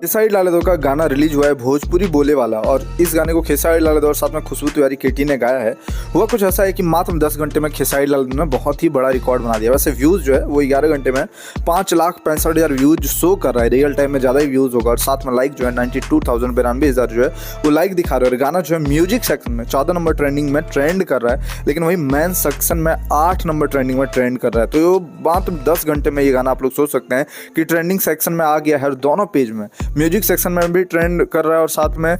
खेसारी लाल यादव का गाना रिलीज हुआ है भोजपुरी बोले वाला, और इस गाने को खेसारी लाल यादव और साथ में खुशबू तिवारी केटी ने गाया है। हुआ कुछ ऐसा है कि मात्र 10 घंटे में खेसारी लाल यादव ने बहुत ही बड़ा रिकॉर्ड बना दिया। वैसे व्यूज़ जो है वो 11 घंटे में 5,65,000 व्यूज शो कर रहा है। रियल टाइम में ज़्यादा ही व्यूज़ होगा, और साथ में लाइक जो है 92,000 जो है वो लाइक दिखा रहे हैं। और गाना जो है म्यूजिक सेक्शन में 14 नंबर ट्रेंडिंग में ट्रेंड कर रहा है, लेकिन वही मेन सेक्शन में 8 नंबर ट्रेंडिंग में ट्रेंड कर रहा है। तो मात्र 10 घंटे में ये गाना आप लोग सोच सकते हैं कि ट्रेंडिंग सेक्शन में आ गया है। दोनों पेज में म्यूजिक सेक्शन में भी ट्रेंड कर रहा है और साथ में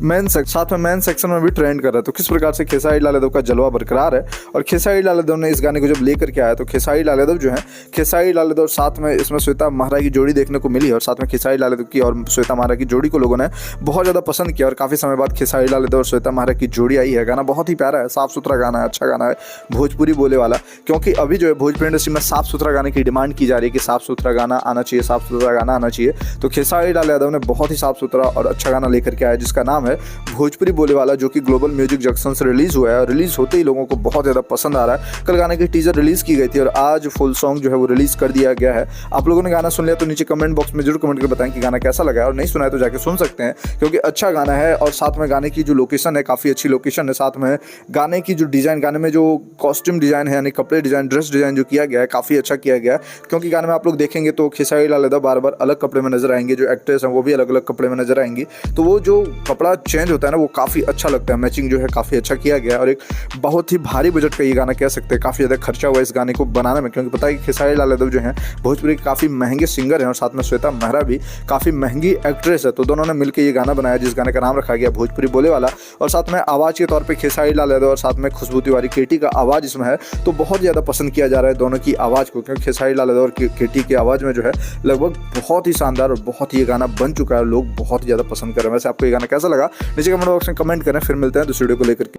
मेन सेक्शन में भी ट्रेंड कर रहा है। तो किस प्रकार से खेसारी लाल यादव का जलवा बरकरार है। और खेसारी लाल यादव ने इस गाने को जब लेकर के आया तो खेसारी लाल यादव जो है, खेसारी लाल यादव साथ में इसमें श्वेता महरा की जोड़ी देखने को मिली, और साथ में खेसारी लाल यादव की और श्वेता महरा की जोड़ी को लोगों ने बहुत ज़्यादा पसंद किया। और काफ़ी समय बाद खेसारी लाल यादव और श्वेता महरा की जोड़ी आई है। गाना बहुत ही प्यारा है, साफ सुथरा गाना है, अच्छा गाना है, भोजपुरी बोले वाला। क्योंकि अभी जो है भोजपुरी इंडस्ट्री में साफ सुथरा गाने की डिमांड की जा रही है कि साफ सुथरा गाना आना चाहिए, साफ सुथरा गाना आना चाहिए। तो खेसारी लाल यादव ने बहुत ही साफ सुथरा और अच्छा गाना लेकर के आया जिसका नाम है भोजपुरी बोले वाला, जो कि ग्लोबल म्यूजिक जंक्शन से रिलीज हुआ है। और रिलीज होते ही लोगों को बहुत ज़्यादा पसंद आ रहा है। कल गाने की टीजर रिलीज की गई थी और आज फुल सॉन्ग जो है वो रिलीज कर दिया गया है। आप लोगों ने गाना सुन लिया तो नीचे कमेंट बॉक्स में जरूर कमेंट करके बताएं कि गाना कैसा लगा है, और नहीं सुना है तो जाके सुन सकते हैं क्योंकि अच्छा गाना है। और साथ में गाने की जो लोकेशन है काफ़ी अच्छी लोकेशन है, साथ में गाने की जो डिज़ाइन, गाने में जो कॉस्ट्यूम डिज़ाइन है यानी कपड़े डिज़ाइन, ड्रेस डिज़ाइन जो किया गया है काफ़ी अच्छा किया गया है। क्योंकि गाने में आप लोग देखेंगे तो खेसारी लाल यादव बार बार अलग कपड़े में नजर आएंगे, जो एक्ट्रेस हैं वो भी अलग अलग कपड़े में नजर आएंगी। तो वो जो कपड़ा चेंज होता है ना वो काफ़ी अच्छा लगता है, मैचिंग जो है काफ़ी अच्छा किया गया है। और एक बहुत ही भारी बजट का ये गाना कह सकते हैं, काफ़ी ज़्यादा खर्चा हुआ इस गाने को बनाने में। क्योंकि पता है कि खेसारी लाल यादव जो हैं भोजपुरी के काफ़ी महंगे सिंगर हैं, और साथ में श्वेता महरा भी काफ़ी महंगी एक्ट्रेस है। तो दोनों ने मिलकर ये गाना बनाया जिस गाने का नाम रखा गया भोजपुरी बोले वाला। और साथ में आवाज़ के तौर पर खेसारी लाल यादव और साथ में खुशबू तिवारी केटी का आवाज़ इसमें है। तो बहुत ज़्यादा पसंद किया जा रहा है दोनों की आवाज़ को, क्योंकि खेसारी लाल यादव और केटी की आवाज़ में जो है लगभग बहुत ही शानदार और बहुत ही ये गाना बन चुका है। लोग बहुत ही ज़्यादा पसंद कर रहे हैं। वैसे आपको ये गाना कैसा लगा नीचे कमेंट बॉक्स में कमेंट करें। फिर मिलते हैं दूसरे वीडियो को लेकर के।